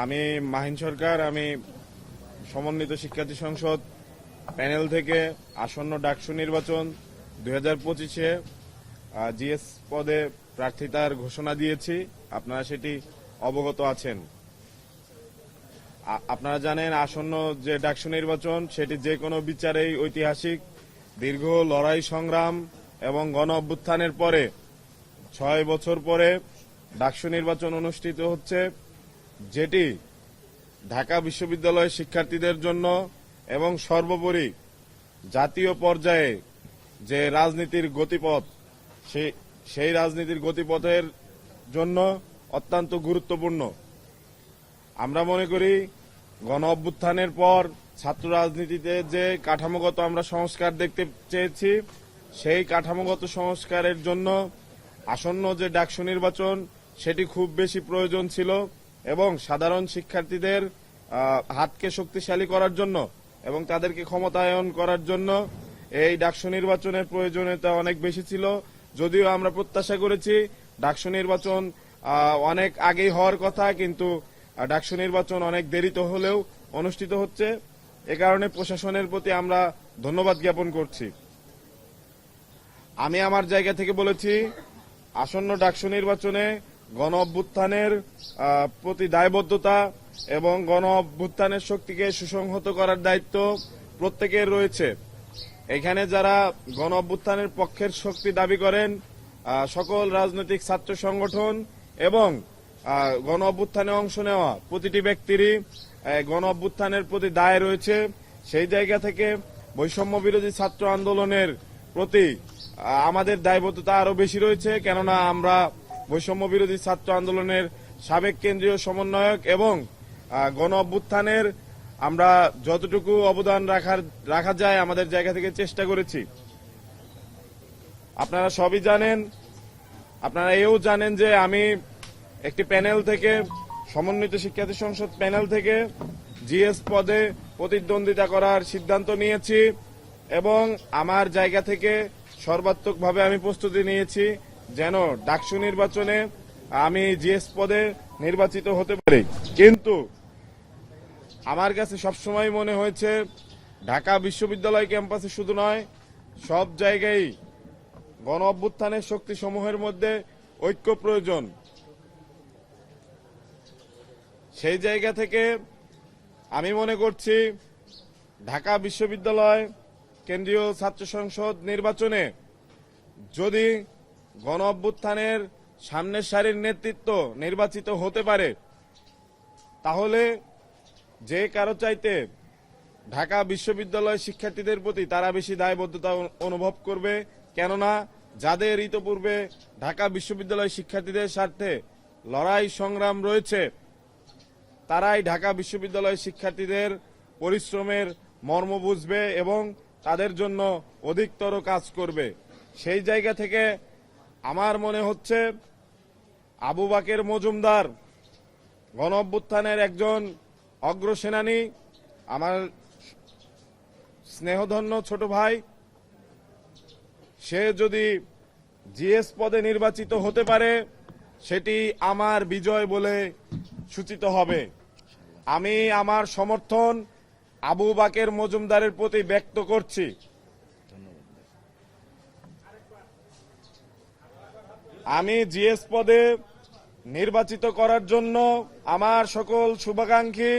আমি মাহিন সরকার, আমি সমন্বিত শিক্ষার্থী সংসদ প্যানেল থেকে আসন্ন ডাকসু নির্বাচন 2025-এ জিএস পদে প্রার্থিতার ঘোষণা দিয়েছি। আপনারা সেটি অবগত আছেন। আপনারা জানেন আসন্ন যে ডাকসু নির্বাচন সেটি যে কোনো বিচারেই ঐতিহাসিক। দীর্ঘ লড়াই সংগ্রাম এবং গণ অভ্যুত্থানের পরে 6 বছর পরে ডাকসু নির্বাচন অনুষ্ঠিত হচ্ছে, যেটি ঢাকা বিশ্ববিদ্যালয়ের শিক্ষার্থীদের জন্য এবং সর্বোপরি জাতীয় পর্যায়ে যে রাজনীতির গতিপথ, সেই রাজনীতির গতিপথের জন্য অত্যন্ত গুরুত্বপূর্ণ। আমরা মনে করি গণ অভ্যুত্থানের পর ছাত্র রাজনীতিতে যে কাঠামোগত আমরা সংস্কার দেখতে চেয়েছি, সেই কাঠামোগত সংস্কারের জন্য আসন্ন যে ডাকসু নির্বাচন সেটি খুব বেশি প্রয়োজন ছিল এবং সাধারণ শিক্ষার্থীদের হাতকে শক্তিশালী করার জন্য এবং তাদেরকে ক্ষমতায়ন করার জন্য এই ডাকসু নির্বাচনের প্রয়োজনীয়তা অনেক বেশি ছিল। যদিও আমরা প্রত্যাশা করেছি ডাকসু নির্বাচন অনেক আগেই হওয়ার কথা, কিন্তু ডাকসু নির্বাচন অনেক দেরিতে হলেও অনুষ্ঠিত হচ্ছে। এ কারণে প্রশাসনের প্রতি আমরা ধন্যবাদ জ্ঞাপন করছি। আমি আমার জায়গা থেকে বলেছি আসন্ন ডাকসু নির্বাচনে গণ অভ্যুত্থানের প্রতি দায়বদ্ধতা এবং গণ অভ্যুত্থানের শক্তিকে সুসংহত করার দায়িত্ব প্রত্যেকের রয়েছে। এখানে যারা গণ অভ্যুত্থানের পক্ষের শক্তি দাবি করেন, সকল রাজনৈতিক ছাত্র সংগঠন এবং গণ অভ্যুত্থানে অংশ নেওয়া প্রতিটি ব্যক্তিরই গণ অভ্যুত্থানের প্রতি দায় রয়েছে। সেই জায়গা থেকে বৈষম্য বিরোধী ছাত্র আন্দোলনের প্রতি আমাদের দায়বদ্ধতা আরো বেশি রয়েছে, কেননা আমরা বৈষম্য বিরোধী ছাত্র আন্দোলনের সাবেক কেন্দ্রীয় সমন্বয়ক এবং গণ অভ্যুত্থানের আমরা যতটুকু অবদান রাখা যায় আমাদের জায়গা থেকে চেষ্টা করেছি। আপনারা সবই জানেন, আপনারা এও জানেন যে আমি একটি প্যানেল থেকে, সমন্বিত শিক্ষার্থী সংসদ প্যানেল থেকে জিএস পদে প্রতিদ্বন্দ্বিতা করার সিদ্ধান্ত নিয়েছি এবং আমার জায়গা থেকে সর্বাত্মকভাবে আমি প্রস্তুতি নিয়েছি যেন ডাকসু নির্বাচনে আমি জিএস পদে নির্বাচিত হতে পারি। কিন্তু আমার কাছে সবসময় মনে হয়েছে ঢাকা বিশ্ববিদ্যালয় ক্যাম্পাসে শুধু নয়, সব জায়গায় গণ অভ্যুত্থানের শক্তি সমূহের মধ্যে ঐক্য প্রয়োজন। সেই জায়গা থেকে আমি মনে করছি ঢাকা বিশ্ববিদ্যালয় কেন্দ্রীয় ছাত্র সংসদ নির্বাচনে যদি গণ অভ্যুত্থানের সামনের সারির নেতৃত্ব নির্বাচিত হতে পারে, তাহলে যে কারো চাইতে ঢাকা বিশ্ববিদ্যালয় শিক্ষার্থীদের প্রতি তারা বেশি দায়বদ্ধতা অনুভব করবে, কেননা যাদের ইতোপূর্বে ঢাকা বিশ্ববিদ্যালয় শিক্ষার্থীদের স্বার্থে লড়াই সংগ্রাম রয়েছে, তারাই ঢাকা বিশ্ববিদ্যালয় শিক্ষার্থীদের পরিশ্রমের মর্ম বুঝবে এবং তাদের জন্য অধিকতর কাজ করবে। সেই জায়গা থেকে আমার মনে হচ্ছে আবু বাকের মজুমদার গণ অভ্যুত্থানের একজন অগ্রসেনানী, আমার স্নেহধন্য ছোট ভাই, সে যদি জিএস পদে নির্বাচিত হতে পারে সেটি আমার বিজয় বলে সূচিত হবে। আমি আমার সমর্থন আবু বাকের মজুমদারের প্রতি ব্যক্ত করছি। আমি জিএস পদে নির্বাচিত করার জন্য আমার সকল শুভাকাঙ্ক্ষী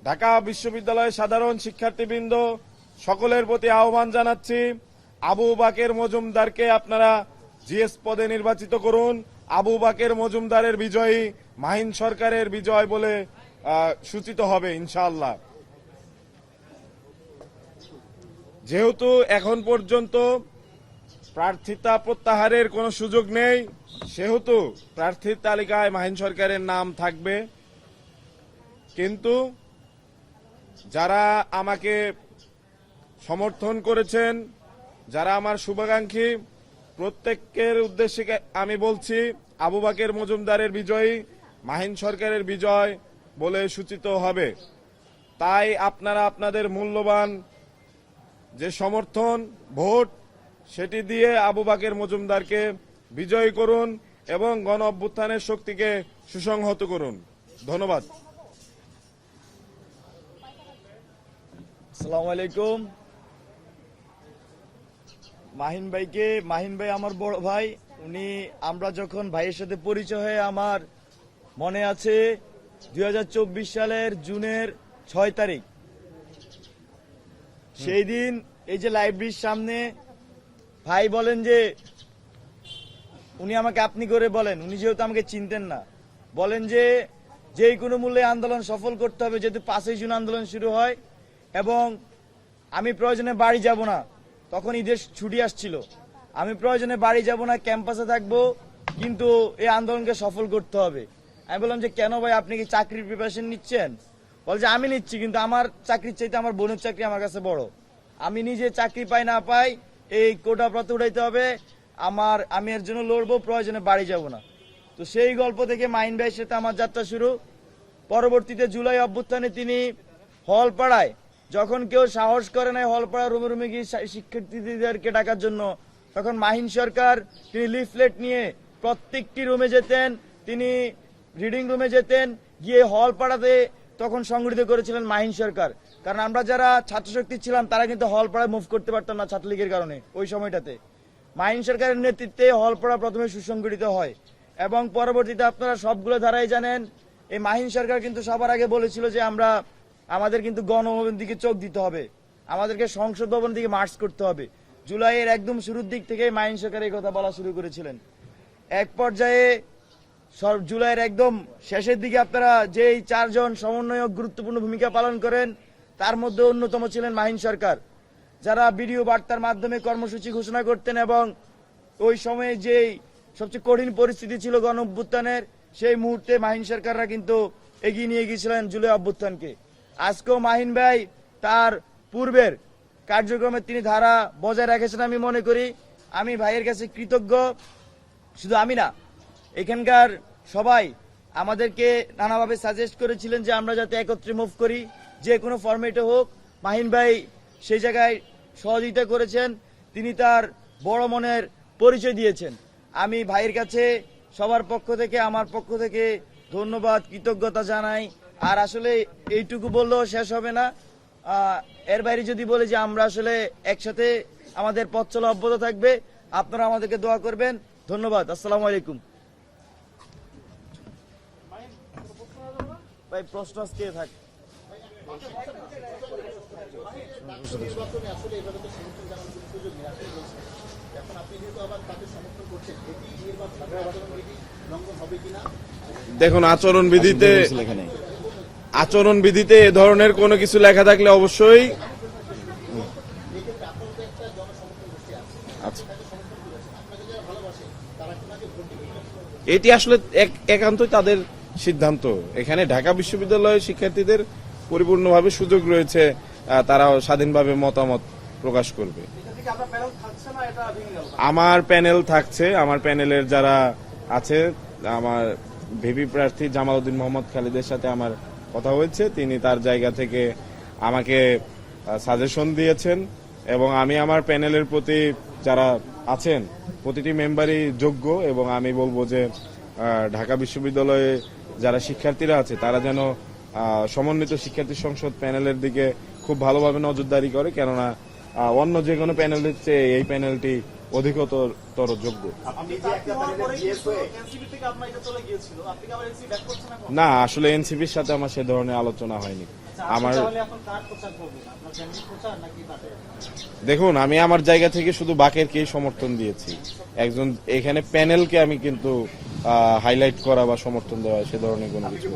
ঢাকা বিশ্ববিদ্যালয়ের সাধারণ শিক্ষার্থীবৃন্দ সকলের প্রতি আহ্বান জানাচ্ছি, আবু বাকের মজুমদারকে আপনারা জিএস পদে নির্বাচিত করুন। আবু বাকের মজুমদারের বিজয়ী মাহিন সরকারের বিজয় বলে সূচিত হবে ইনশাআল্লাহ। যেহেতু এখন পর্যন্ত প্রার্থিতা প্রত্যাহারের কোনো সুযোগ নেই, সেহেতু প্রার্থীর তালিকায় মাহিন সরকারের নাম থাকবে। কিন্তু যারা আমাকে সমর্থন করেছেন, যারা আমার শুভাকাঙ্ক্ষী, প্রত্যেকের উদ্দেশ্যে আমি বলছি আবু বাকের মজুমদারের বিজয়ী মাহিন সরকারের বিজয় বলে সূচিত হবে। তাই আপনারা আপনাদের মূল্যবান যে সমর্থন ভোট সেটি দিয়ে আবু বাকের মজুমদারকে বিজয়ী করুন এবং গণ অভ্যুত্থানের শক্তিকে সুসংহত করুন। ধন্যবাদ। আসসালামু আলাইকুম। মাহিন ভাই আমার বড় ভাই। আমরা যখন ভাইয়ের সাথে পরিচয় হয় আমার মনে আছে 2024 সালের জুনের 6 তারিখ। সেই দিন এই যে লাইব্রেরির সামনে ভাই বলেন যে উনি আমাকে আপনি করে বলেন, উনি যেহেতু আমাকে চিনতেন না, বলেন যে যেই কোনো মূল্যে আন্দোলন সফল করতে হবে, যেহেতু 5ই জুন আন্দোলন শুরু হয় এবং আমি প্রয়োজনে বাড়ি যাব না, তখন ঈদের ছুটি আসছিল, আমি প্রয়োজনে বাড়ি যাব না, ক্যাম্পাসে থাকবো, কিন্তু এই আন্দোলনকে সফল করতে হবে। আমি বললাম যে কেন ভাই, আপনি কি চাকরির প্রিপারেশন নিচ্ছেন? বল যে আমি নিচ্ছি, কিন্তু আমার চাকরির চাইতে আমার বোনের চাকরি আমার কাছে বড়। আমি নিজে চাকরি পাই না পাই এই কোটা প্রত উঠাইতে হবে, আমি এর জন্য লড়বো, প্রয়োজনে বাড়ি যাব না। তো সেই গল্প থেকে মাহিন ভাইয়ের সাথে আমার যাত্রা শুরু। পরবর্তীতে জুলাই অভ্যুত্থানে তিনি হলপাড়ায়, যখন কেউ সাহস করে নাই হলপাড়া রুমে রুমে গিয়ে শিক্ষার্থীদেরকে ডাকার জন্য, তখন মাহিন সরকার তিনি লিফলেট নিয়ে প্রত্যেকটি রুমে যেতেন, তিনি রিডিং রুমে যেতেন, গিয়ে হলপাড়াতে তখন সংগঠিত করেছিলেন মাহিন সরকার। কারণ আমরা যারা ছাত্রশক্তি ছিলাম তারা কিন্তু হলপাড়ায় মুভ করতে পারতাম না ছাত্রলীগের কারণে। ওই সময়টাতে মাহিন সরকারের নেতৃত্বে হলপাড়া প্রথমে সুসংগঠিত হয় এবং পরবর্তীতে আপনারা সবগুলো ধারাই জানেন। এই মাহিন সরকার কিন্তু সবার আগে বলেছিল যে আমাদের কিন্তু গণভবনের দিকে চোখ দিতে হবে, আমাদেরকে সংসদ ভবনের দিকে মার্চ করতে হবে। জুলাইয়ের একদম শুরুর দিক থেকে মাহিন সরকার এই কথা বলা শুরু করেছিলেন। এক পর্যায়ে জুলাইয়ের একদম শেষের দিকে আপনারা যেই 4 জন সমন্বয়ক গুরুত্বপূর্ণ ভূমিকা পালন করেন, তার মধ্যে অন্যতম ছিলেন মাহিন সরকার, যারা ভিডিও বার্তার মাধ্যমে কর্মসূচি ঘোষণা করতেন এবং ওই সময়ে যেই সবচেয়ে কঠিন পরিস্থিতি ছিল গণ অভ্যুত্থানের, সেই মুহূর্তে মাহিন সরকাররা কিন্তু এগিয়ে নিয়ে গিয়েছিলেন জুলাই অভ্যুত্থানকে। আজকেও মাহিন ভাই তার পূর্বের কার্যক্রমে তিনি ধারা বজায় রেখেছেন। আমি মনে করি আমি ভাইয়ের কাছে কৃতজ্ঞ। শুধু আমি না, এখানকার সবাই আমাদেরকে নানাভাবে সাজেস্ট করেছিলেন যে আমরা যাতে একত্রে মুভ করি, যে কোনো ফরম্যাটে হোক। মাহিন ভাই সেই জায়গায় সহযোগিতা করেছেন, তিনি তার বড় মনের পরিচয় দিয়েছেন। আমি ভাইয়ের কাছে সবার পক্ষ থেকে, আমার পক্ষ থেকে ধন্যবাদ, কৃতজ্ঞতা জানাই। আর আসলে এইটুকু বললেও শেষ হবে না, এর বাইরে যদি বলি যে আমরা আসলে একসাথে আমাদের পথ চলা অব্যাহত থাকবে, আপনারা আমাদেরকে দোয়া করবেন। ধন্যবাদ। আসসালামু আলাইকুম। ভাই প্রশ্ন আজকে থাক। দেখুন, আচরণবিধিতে এ ধরনের কোনো কিছু লেখা থাকলে অবশ্যই আচ্ছা, এটি আসলে একান্তই তাদের সিদ্ধান্ত। এখানে ঢাকা বিশ্ববিদ্যালয়ের শিক্ষার্থীদের পরিপূর্ণভাবে সুযোগ রয়েছে, তারা স্বাধীনভাবে মতামত প্রকাশ করবে। আমার প্যানেল থাকছে, আমার প্যানেলের যারা আছে, আমার ভিপি প্রার্থী জামালউদ্দিন মোহাম্মদ খালিদের সাথে আমার কথা হয়েছে, তিনি তার জায়গা থেকে আমাকে সাজেশন দিয়েছেন এবং আমি আমার প্যানেলের প্রতি যারা আছেন প্রতিটি মেম্বারই যোগ্য এবং আমি বলবো যে ঢাকা বিশ্ববিদ্যালয়ে যারা শিক্ষার্থীরা আছে তারা যেন সমন্বিত শিক্ষার্থী সংসদ প্যানেলের দিকে খুব ভালোভাবে নজরদারি করে, কেননা অন্য যে কোনো প্যানেলের চেয়ে এই প্যানেলটি অধিকতর যোগ্য। না, আসলে এনসিপির সাথে আমার সে ধরনের আলোচনা হয়নি। আমার দেখুন, আমি আমার জায়গা থেকে শুধু বাকেরকেই সমর্থন দিয়েছি, একজন এখানে প্যানেলকে আমি কিন্তু হাইলাইট করা বা সমর্থন দেওয়া সে ধরনের কোনো কিছু।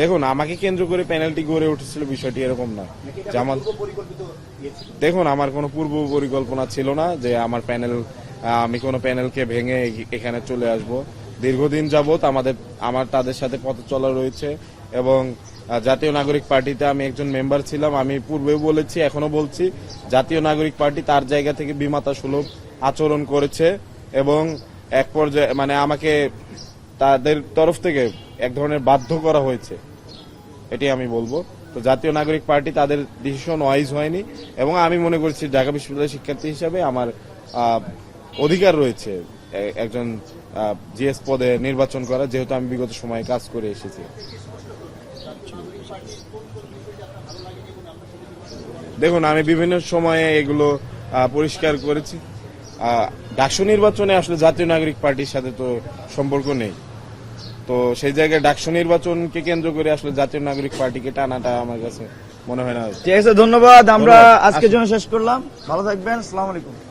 দেখুন, আমাকে কেন্দ্র করে প্যানেলটি গড়ে উঠেছিল, বিষয়টি এরকম না। দেখুন, আমার কোনো পূর্ব পরিকল্পনা ছিল না যে আমি কোনো প্যানেলকে ভেঙে এখানে চলে আসব। দীর্ঘদিন যাবত আমার তাদের সাথে পথ চলা রয়েছে এবং জাতীয় নাগরিক পার্টিতে আমি একজন মেম্বার ছিলাম। আমি পূর্বেও বলেছি, এখনো বলছি, জাতীয় নাগরিক পার্টি তার জায়গা থেকে বিমাতা সুলভ আচরণ করেছে এবং এক পর্যায়ে আমাকে তাদের তরফ থেকে এক ধরনের বাধ্য করা হয়েছে, এটি আমি বলবো। তো জাতীয় নাগরিক পার্টি তাদের ডিসিশন ওয়াইজ হয়নি এবং আমি মনে করছি ঢাকা বিশ্ববিদ্যালয়ের শিক্ষার্থী হিসাবে আমার অধিকার রয়েছে একজন জিএস পদে নির্বাচন করা, যেহেতু আমি বিগত সময়ে কাজ করে এসেছি। দেখুন, আমি বিভিন্ন সময়ে এগুলো পরিষ্কার করেছি। ডাকসু নির্বাচনে আসলে জাতীয় নাগরিক পার্টির সাথে তো সম্পর্ক নেই, তো সেই জায়গায় ডাকসু নির্বাচনকে কেন্দ্র করে আসলে জাতীয় নাগরিক পার্টিকে টানাটা আমার কাছে মনে হয় না। ঠিক আছে, ধন্যবাদ। আমরা ধন্যবাদ। আজকের জন্য শেষ করলাম। ভালো থাকবেন। আসসালামু আলাইকুম।